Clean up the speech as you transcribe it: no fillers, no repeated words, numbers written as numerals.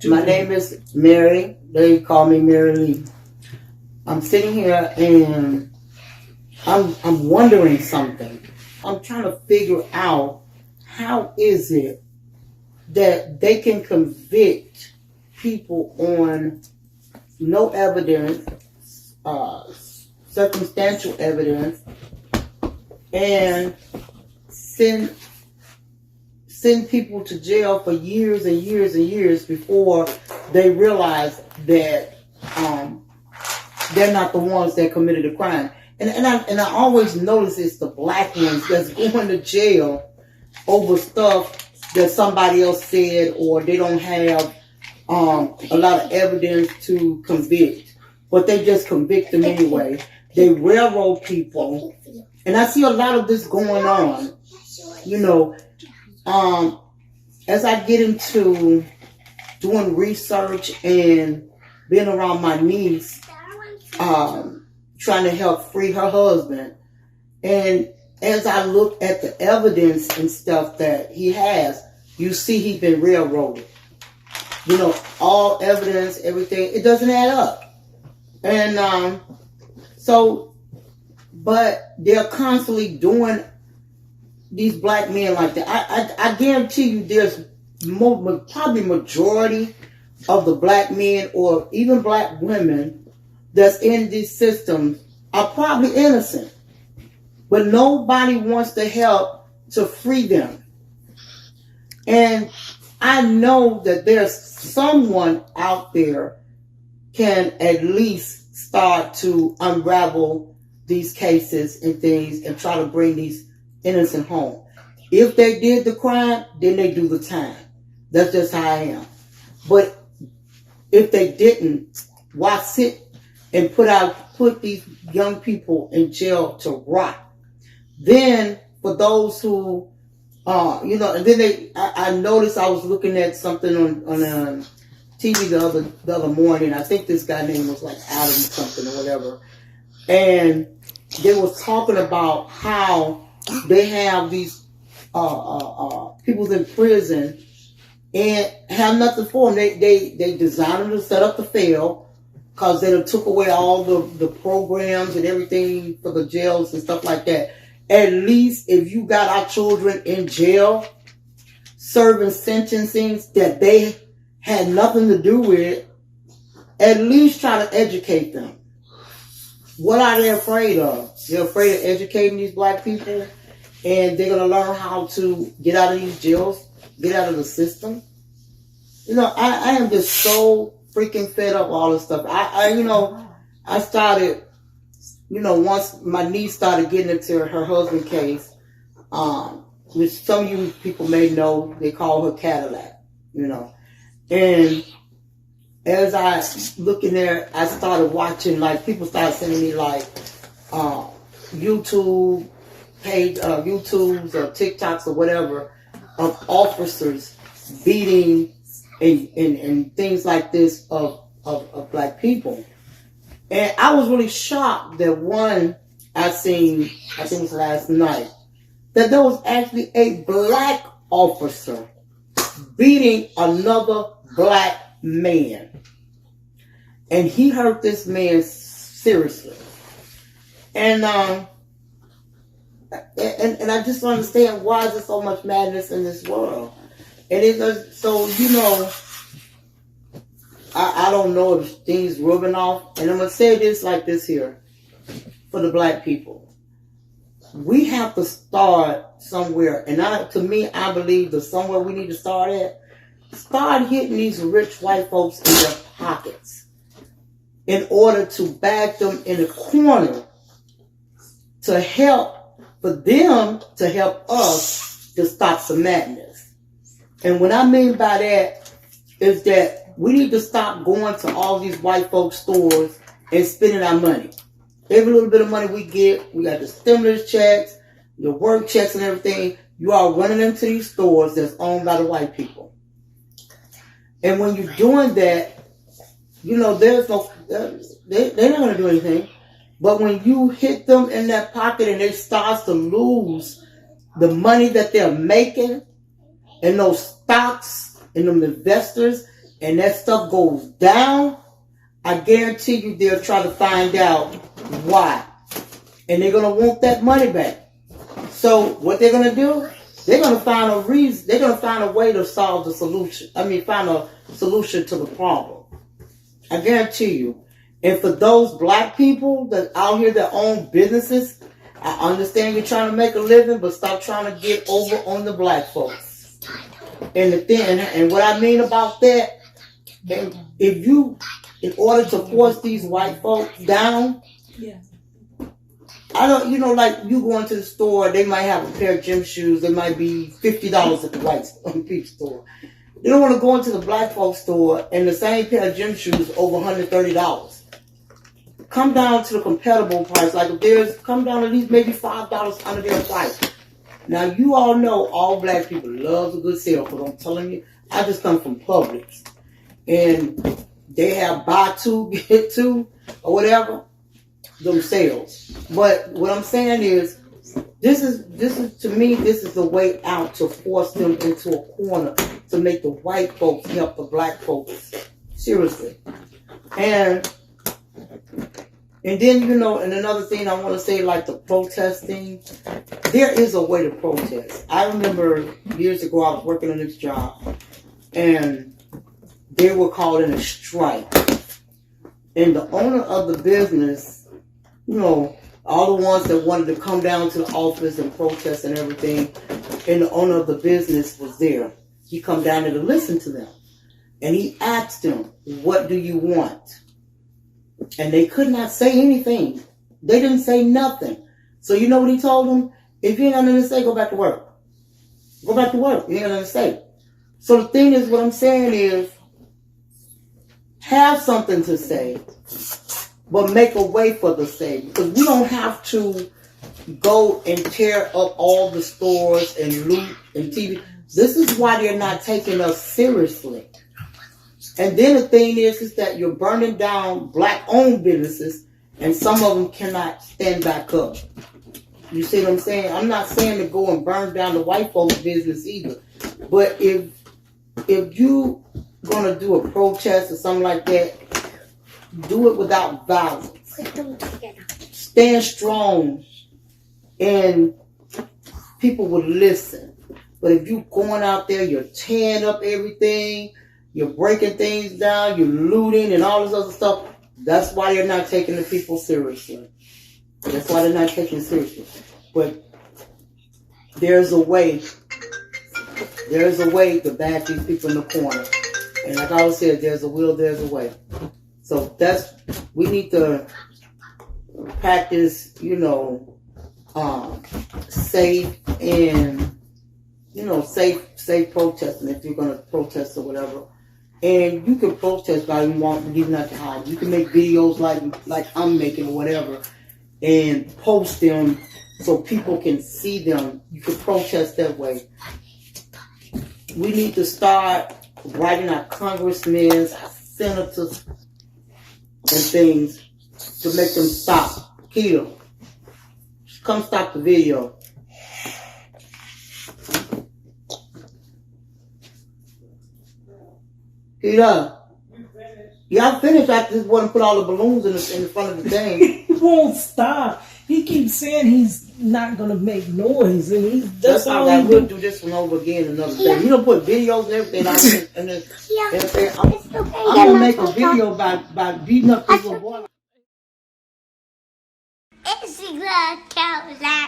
My name is Mary. They call me Mary Lee. I'm sitting here and I'm wondering something. I'm trying to figure out how is it that they can convict people on no evidence, circumstantial evidence, and send people to jail for years and years and years before they realize that they're not the ones that committed the crime. And I always notice it's the black ones that's going to jail over stuff that somebody else said, or they don't have a lot of evidence to convict, but they just convict them anyway. They railroad people, and I see a lot of this going on. You know, as I get into doing research and being around my niece, trying to help free her husband, and as I look at the evidence and stuff that he has, you see he's been railroaded. You know, all evidence, everything, it doesn't add up. And but they're constantly doing these black men like that. I guarantee you there's probably majority of the black men or even black women that's in these systems are probably innocent. But nobody wants to help to free them. And I know that there's someone out there can at least start to unravel these cases and things and try to bring these innocent home. If they did the crime, then they do the time. That's just how I am. But if they didn't, why sit and put these young people in jail to rot? Then for those who, and then I noticed I was looking at something on TV the other morning. I think this guy name was like Adam something or whatever. And they was talking about how they have these people in prison and have nothing for them. They designed them to set up to fail because they took away all the programs and everything for the jails and stuff like that. At least if you got our children in jail serving sentencing that they had nothing to do with, at least try to educate them. What are they afraid of? They're afraid of educating these black people, and they're going to learn how to get out of these jails, get out of the system. You know, I am just so freaking fed up with all this stuff. I started, once my niece started getting into her husband's case, which some of you people may know, they call her Kadlac, And as I looking there, I started watching, like, people started sending me, like, YouTube page, YouTubes or TikToks or whatever of officers beating and things like this of black people. And I was really shocked that one I seen, I think it was last night, that there was actually a black officer beating another black man. And he hurt this man seriously. And I just don't understand, why is there so much madness in this world? And I don't know if things rubbing off. And I'm going to say this like this here for the black people. We have to start somewhere. And to me, I believe that somewhere we need to start at, start hitting these rich white folks in their pockets in order to back them in a corner to help, for them to help us to stop some madness. And what I mean by that is that we need to stop going to all these white folks' stores and spending our money. Every little bit of money we get, we got the stimulus checks, the work checks and everything, you are running into these stores that's owned by the white people. And when you're doing that, there's no, they're not going to do anything. But when you hit them in that pocket and they start to lose the money that they're making and those stocks and them investors, and that stuff goes down, I guarantee you they'll try to find out why. And they're going to want that money back. So what they're going to do, they're going to find a reason, they're going to find a way to solve the solution. Find a solution to the problem. I guarantee you. And for those black people that out here that own businesses, I understand you're trying to make a living, but stop trying to get over on the black folks. And the thing, and what I mean about that, if you, in order to force these white folks down, I don't, like you go into the store, they might have a pair of gym shoes, they might be $50 at the white people store. They don't want to go into the black folks store and the same pair of gym shoes over $130. Come down to the compatible price, like if there's, come down at least maybe $5 under their price. Now you all know all black people love a good sale, but I'm telling you, I just come from Publix. And they have buy two, get two, or whatever, those sales. But what I'm saying is, this is to me, this is the way out to force them into a corner to make the white folks help the black folks. Seriously. And then, and another thing I want to say, like the protesting, there is a way to protest. I remember years ago I was working on this job, and they were called in a strike. And the owner of the business, all the ones that wanted to come down to the office and protest and everything, and the owner of the business was there. He come down there to listen to them. And he asked them, what do you want? And they could not say anything. They didn't say nothing. So you know what he told them? If you ain't got nothing to say, go back to work. Go back to work. You ain't got nothing to say. So the thing is, what I'm saying is, have something to say, but make a way for the say. Because we don't have to go and tear up all the stores and loot and TV. This is why they're not taking us seriously. And then the thing is that you're burning down black-owned businesses, and some of them cannot stand back up. You see what I'm saying? I'm not saying to go and burn down the white folks' business either. But if you gonna do a protest or something like that, do it without violence. Stand strong, and people will listen. But if you going out there, you're tearing up everything, you're breaking things down, you're looting and all this other stuff, that's why they're not taking the people seriously. That's why they're not taking it seriously. But there's a way to back these people in the corner. And like I always said, there's a will, there's a way. So we need to practice, safe and, safe protesting if you're going to protest or whatever. And you can protest by getting out the house. You can make videos like I'm making or whatever and post them so people can see them. You can protest that way. We need to start writing our congressmen, our senators, and things to make them stop. Keto, come stop the video. Keto. Yeah, I'm finished. I just want to put all the balloons in the front of the thing. He won't stop. He keeps saying he's not going to make noise. And that's all I will do this one over again another day. You don't put videos and everything out there. And then, I'm going to make a video by beating up people. It's the Kadlac.